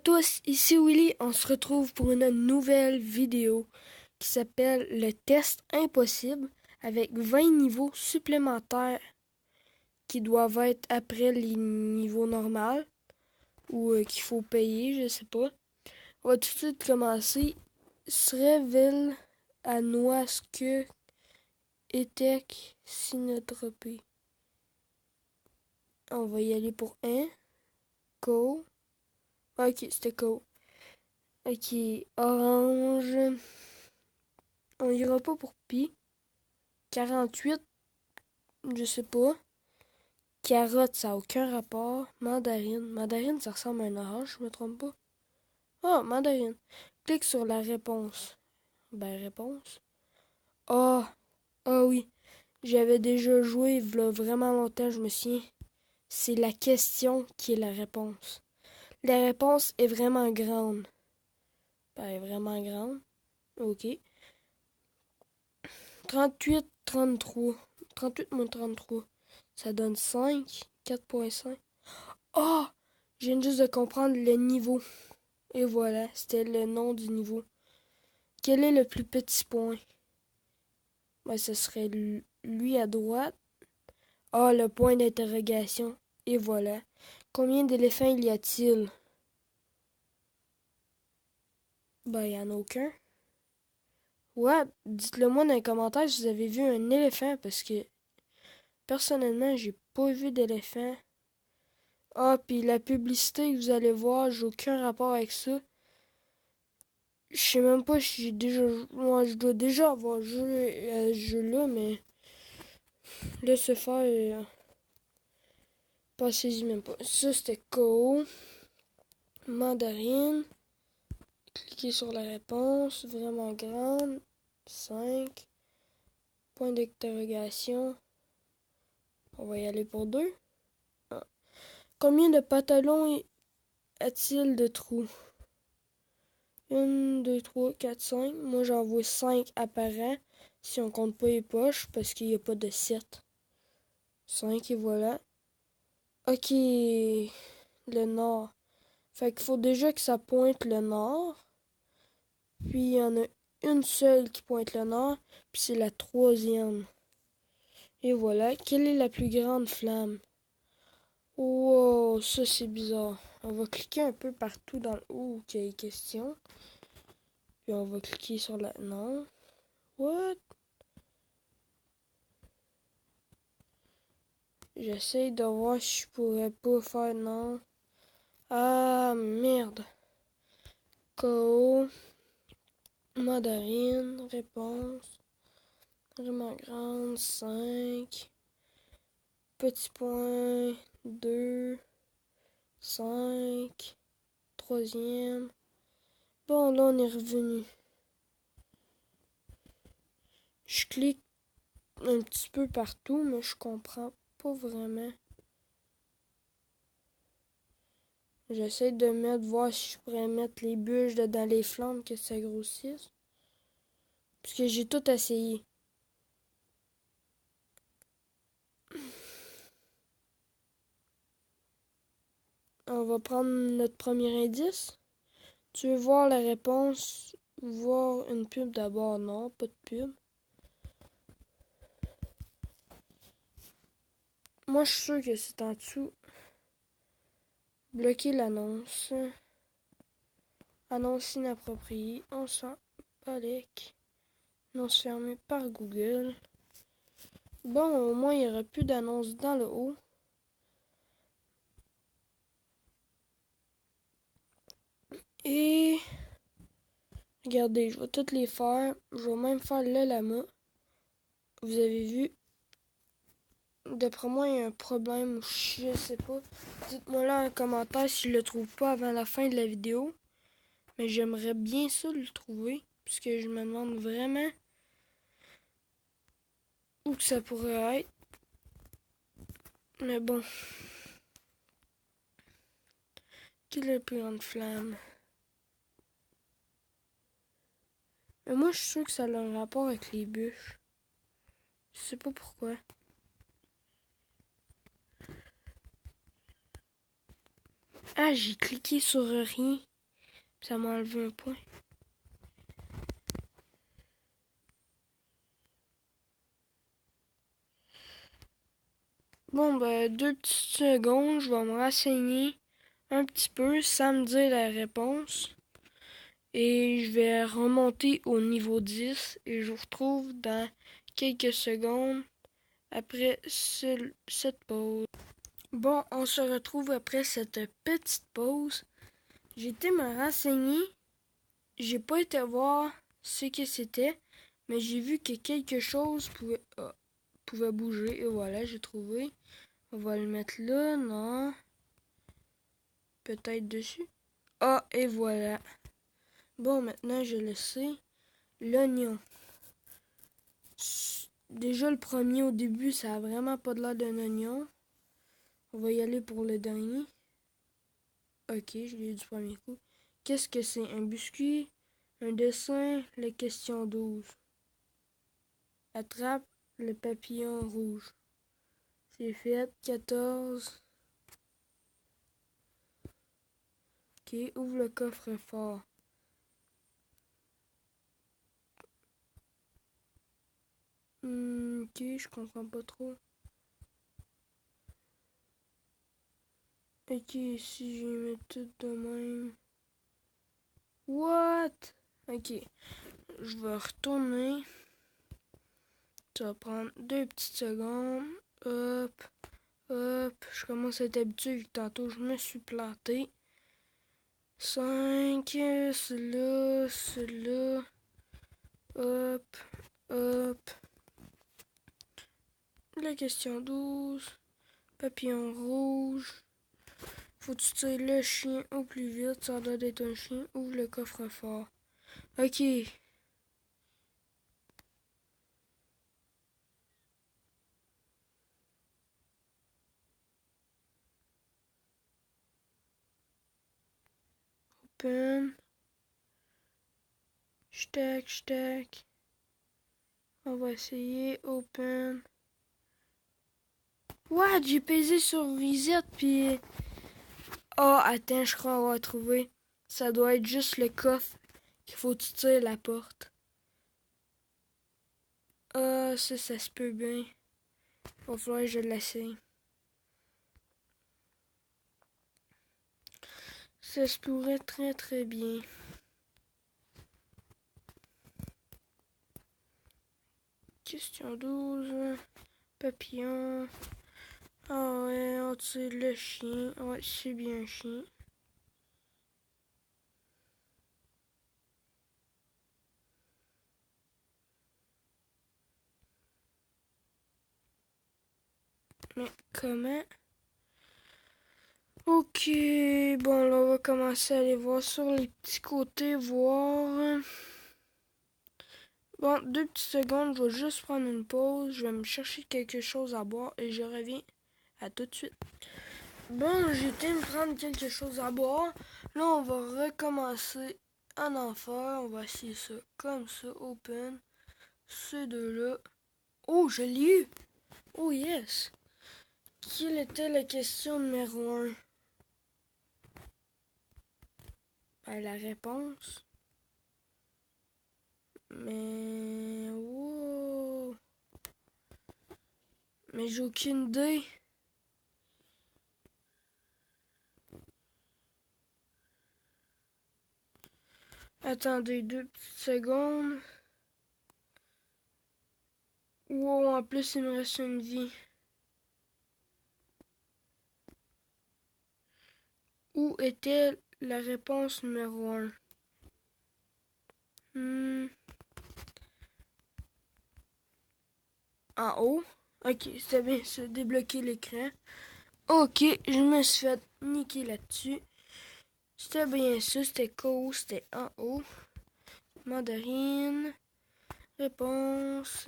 tous, ici Willy, on se retrouve pour une nouvelle vidéo qui s'appelle le test impossible avec 20 niveaux supplémentaires qui doivent être après les niveaux normaux ou qu'il faut payer, je sais pas. On va tout de suite commencer. Serait-il à Noisque Etec Sinotropé? On va y aller pour 1. Go. Ok, c'était go. Ok, orange. On ira pas pour pi. 48, je sais pas. Carotte, ça n'a aucun rapport. Mandarine. Mandarine, ça ressemble à un orange, je me trompe pas. Ah, mandarine. Clique sur la réponse. Ben, réponse. Ah, ah oui. J'avais déjà joué il y a vraiment longtemps, je me souviens. C'est la question qui est la réponse. La réponse est vraiment grande. Ben, elle est vraiment grande. Ok. 38, 33. 38 moins 33. Ça donne 5. 4,5. Oh! Je viens juste de comprendre le niveau. Et voilà, c'était le nom du niveau. Quel est le plus petit point? Ben, ce serait lui à droite. Ah, le point d'interrogation. Et voilà. Combien d'éléphants y a-t-il? Ben, il n'y en a aucun. Ouais, dites-le moi dans les commentaires si vous avez vu un éléphant, parce que personnellement, j'ai pas vu d'éléphant. Ah, puis la publicité que vous allez voir, j'ai aucun rapport avec ça. Je sais même pas si j'ai déjà... Moi, je dois déjà avoir joué à ce jeu-là, mais... Laissez faire... Passez-y même pas. Ça, c'était KO. Mandarine. Cliquez sur la réponse. Vraiment grande. 5. Point d'interrogation. On va y aller pour 2. Ah. Combien de pantalons a-t-il de trous? 1, 2, 3, 4, 5. Moi, j'en vois 5 apparents. Si on compte pas les poches, parce qu'il n'y a pas de 7. 5 et voilà. Ok. Le nord. Fait qu'il faut déjà que ça pointe le nord. Puis il y en a une seule qui pointe le nord. Puis c'est la troisième. Et voilà. Quelle est la plus grande flamme? Wow, ça c'est bizarre. On va cliquer un peu partout dans le haut qu'il y a des questions. Puis on va cliquer sur la... Non. What? J'essaye de voir si je pourrais pas faire non. Ah, merde. KO. Mandarine. Réponse. Vraiment grande. 5. Petit point. 2. 5. Troisième. Bon, là, on est revenu. Je clique un petit peu partout, mais je comprends pas vraiment. J'essaie de voir si je pourrais mettre les bûches dans les flammes que ça grossisse. Parce que j'ai tout essayé. On va prendre notre premier indice. Tu veux voir la réponse? Voir une pub d'abord? Non, pas de pub. Moi, je suis sûr que c'est en dessous. Bloquer l'annonce. Annonce inappropriée. On s'en balèque. Annonce fermée par Google. Bon, au moins, il n'y aura plus d'annonces dans le haut. Et... Regardez, je vais toutes les faire. Je vais même faire le lama. Vous avez vu. D'après moi, il y a un problème. Je sais pas. Dites-moi là en commentaire si je le trouve pas avant la fin de la vidéo. Mais j'aimerais bien ça le trouver. Puisque je me demande vraiment où que ça pourrait être. Mais bon. Quelle est la plus grande flamme? Mais moi, je suis sûr que ça a un rapport avec les bûches. Je sais pas pourquoi. Ah, j'ai cliqué sur rien. Ça m'a enlevé un point. Bon, ben, 2 petites secondes, je vais me renseigner un petit peu sans me dire la réponse. Et je vais remonter au niveau 10 et je vous retrouve dans quelques secondes après cette pause. Bon, on se retrouve après cette petite pause. J'ai été me renseigner. J'ai pas été voir ce que c'était, mais j'ai vu que quelque chose pouvait bouger. Et voilà, j'ai trouvé. On va le mettre là, non. Peut-être dessus. Ah, et voilà. Bon, maintenant, je le sais. L'oignon. Déjà, le premier au début, ça a vraiment pas de l'air d'un oignon. On va y aller pour le dernier. Ok, je l'ai eu du premier coup. Qu'est-ce que c'est? Un biscuit? Un dessin? La question 12. Attrape le papillon rouge. C'est fait. 14. Ok, ouvre le coffre-fort. Ok, je comprends pas trop. Ok, si je mets tout de même. What? Ok, je vais retourner. Ça va prendre 2 petites secondes. Hop, hop. Je commence à être habitué vu que tantôt je me suis planté. 5, celui-là, celui-là. Hop, hop. La question 12. Papillon rouge. Faut que tu tires le chien au plus vite. Ça doit être un chien. Ouvre le coffre-fort. Ok. Open. Stack, stack. On va essayer. Open. What? J'ai pesé sur reset puis... Oh, attends, je crois avoir trouvé. Ça doit être juste le coffre qu'il faut que tu tires la porte. Ah, ça se peut bien. Va falloir que je l'essaye. Ça se pourrait très très bien. Question 12. Papillon. Ah ouais, on tire le chien. Ouais, c'est bien un chien. Mais comment? Ok, bon là on va commencer à aller voir sur les petits côtés, voir. Bon, 2 petites secondes, je vais juste prendre une pause, je vais me chercher quelque chose à boire et je reviens. À tout de suite. Bon, j'ai été me prendre quelque chose à boire. Là, on va recommencer en enfer. On va essayer ça comme ça, open. Ces deux-là. Oh, je l'ai eu! Oh yes! Quelle était la question numéro 1? Ben, la réponse. Mais... Wow! Mais j'ai aucune idée. Attendez 2 petites secondes. Wow, en plus, il me reste une vie. Où était la réponse numéro 1? En haut. Ok, c'est bien ça, débloquer l'écran. Ok, je me suis fait niquer là-dessus. C'était bien ça, c'était cool, c'était en haut. Mandarine. Réponse.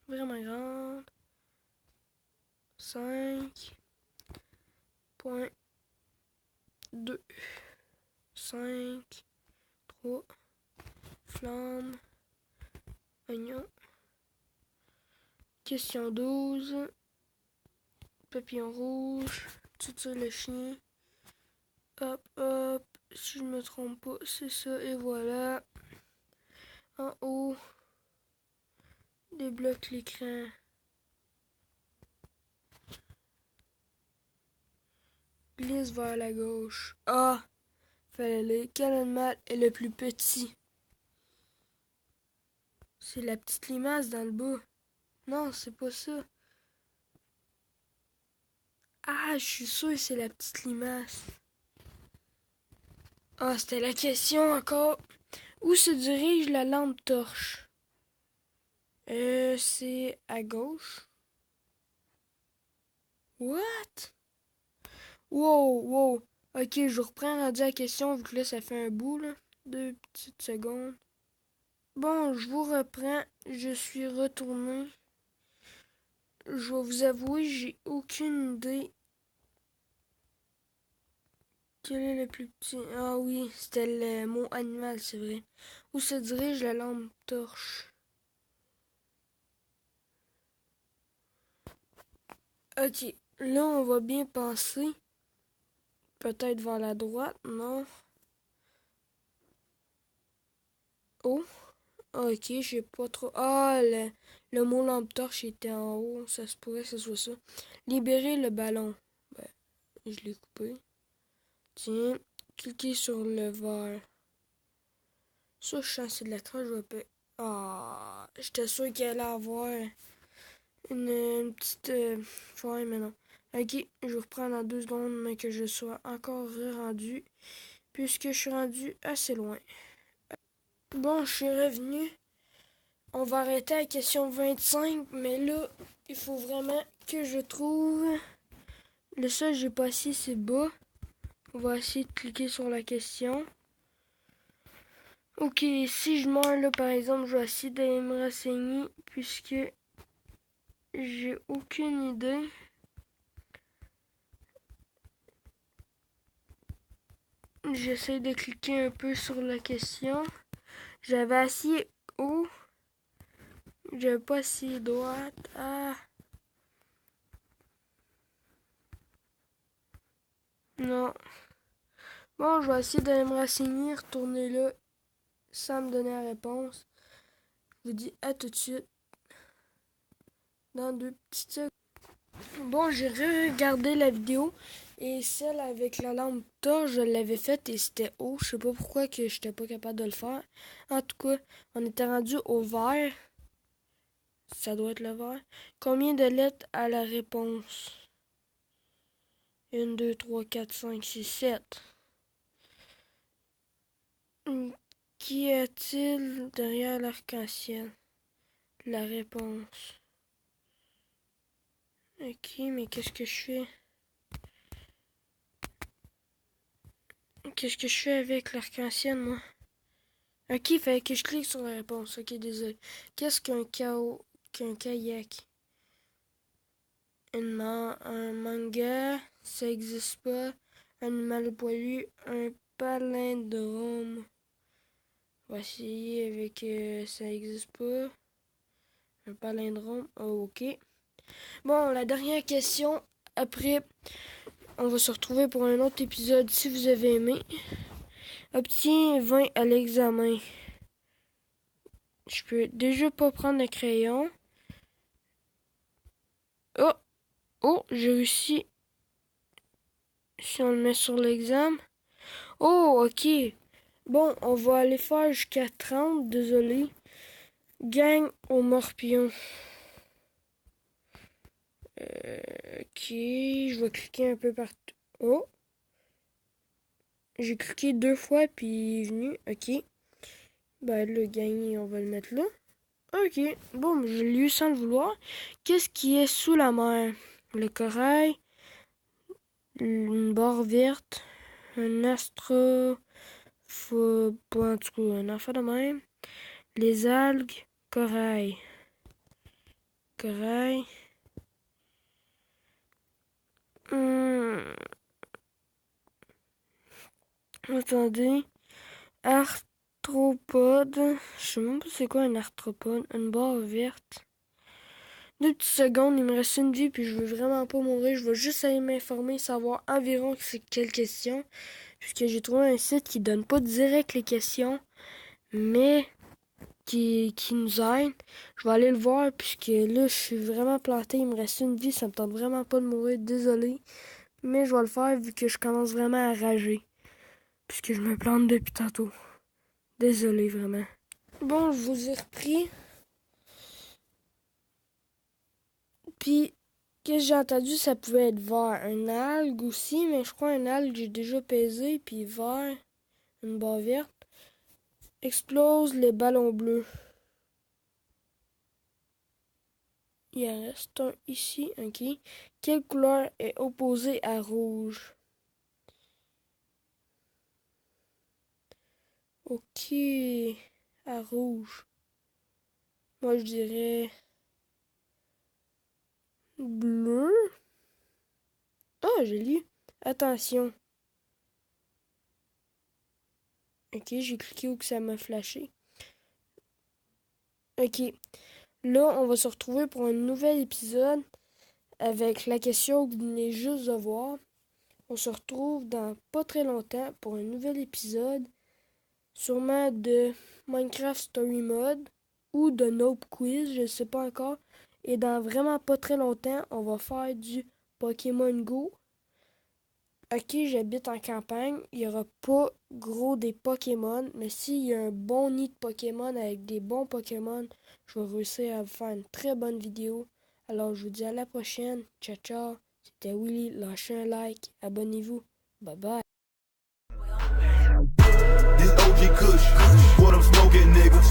Vraiment grande. 5.2. 5. 3. Flamme. Oignon. Question 12. Papillon rouge. Tu tires le chien. Hop, hop. Si je me trompe pas, c'est ça. Et voilà. En haut, débloque l'écran. Glisse vers la gauche. Ah! Fallait aller. Quel animal est le plus petit? C'est la petite limace dans le bas. Non, c'est pas ça. Ah, je suis sûr que c'est la petite limace. Ah, c'était la question encore. Où se dirige la lampe torche? C'est à gauche. What? Wow, wow. Ok, je reprends rendu la question vu que là, ça fait un bout, là. 2 petites secondes. Bon, je vous reprends. Je suis retourné. Je vais vous avouer, j'ai aucune idée. Quel est le plus petit? Ah oui, c'était le mot animal, c'est vrai. Où se dirige la lampe torche? Ok, là, on va bien penser. Peut-être vers la droite, non? Oh, ok, j'ai pas trop. Ah, le mot lampe torche était en haut. Ça se pourrait que ce soit ça. Libérer le ballon. Ben, je l'ai coupé. Tiens, cliquez sur le vert. Ça, je sens c'est de la trace, je vais pas. Ah, j'étais sûr qu'il allait avoir une petite. Ouais, mais non. Ok, je reprends dans 2 secondes, mais que je sois encore rendu, puisque je suis rendu assez loin. Bon, je suis revenu. On va arrêter à la question 25, mais là, il faut vraiment que je trouve. Le seul que j'ai pas ici, c'est bas. On va essayer de cliquer sur la question. Ok, si je meurs là, par exemple, je vais essayer d'aller me renseigner, puisque j'ai aucune idée. J'essaie de cliquer un peu sur la question. J'avais assis haut. J'avais pas assis droite. Ah. Non. Bon, je vais essayer d'aller me renseigner, retourner là, sans me donner la réponse. Je vous dis à tout de suite. Dans 2 petites secondes. Bon, j'ai regardé la vidéo. Et celle avec la lampe torche, je l'avais faite et c'était haut. Je sais pas pourquoi que j'étais pas capable de le faire. En tout cas, on était rendu au vert. Ça doit être le vert. Combien de lettres a la réponse? 1, 2, 3, 4, 5, 6, 7. Qu'y a-t-il derrière l'arc-en-ciel? La réponse. Ok, mais qu'est-ce que je fais? Qu'est-ce que je fais avec l'arc-en-ciel, moi? Ok, il fallait que je clique sur la réponse. Ok, désolé. Qu'est-ce qu'un kayak? Un manga, ça existe pas. Un animal poilu, un palindrome. On va essayer avec ça existe pas. Un palindrome. Oh, ok. Bon, la dernière question. Après, on va se retrouver pour un autre épisode si vous avez aimé. Obtiens 20 à l'examen. Je peux déjà pas prendre le crayon. Oh! Oh, j'ai réussi. Si on le met sur l'examen. Oh, ok. Bon, on va aller faire jusqu'à 30. Désolé. Gang au morpion. Ok, je vais cliquer un peu partout. Oh! J'ai cliqué 2 fois puis il est venu. Ok. Ben le gagné, on va le mettre là. Ok. Bon, je l'ai eu sans le vouloir. Qu'est-ce qui est sous la mer? Le corail, une barre verte, un astro... en tout cas, un affaire de même. Les algues, corail. Corail. Hum, attendez. Arthropode. Je sais même pas c'est quoi un arthropode. Une barre verte. 2 petites secondes, il me reste une vie, puis je veux vraiment pas mourir. Je veux juste aller m'informer, savoir environ c'est quelle question. puisque j'ai trouvé un site qui donne pas direct les questions, mais qui nous aide. Je vais aller le voir, puisque là, je suis vraiment planté. Il me reste une vie, ça me tente vraiment pas de mourir, désolé. Mais je vais le faire vu que je commence vraiment à rager, puisque je me plante depuis tantôt. Désolé, vraiment. Bon, je vous ai repris. Puis, qu'est-ce que j'ai entendu, ça pouvait être vert. Un algue aussi, mais je crois un algue, j'ai déjà pesé. Puis vert, une barre verte. Explose les ballons bleus. Il en reste un ici, ok. Quelle couleur est opposée à rouge? Ok, à rouge. Moi, je dirais bleu. Ah, j'ai lu. Attention. Ok, j'ai cliqué où que ça m'a flashé. Ok. Là, on va se retrouver pour un nouvel épisode avec la question que vous venez juste de voir. On se retrouve dans pas très longtemps pour un nouvel épisode, sûrement de Minecraft Story Mode ou de Nope Quiz, je ne sais pas encore. Et dans vraiment pas très longtemps, on va faire du Pokémon Go. Ok, j'habite en campagne, il n'y aura pas gros des Pokémon, mais s'il y a un bon nid de Pokémon avec des bons Pokémon, je vais réussir à vous faire une très bonne vidéo. Alors je vous dis à la prochaine, ciao ciao, c'était Willy, lâchez un like, abonnez-vous, bye bye. This OG Kush, what I'm smoking, nigga.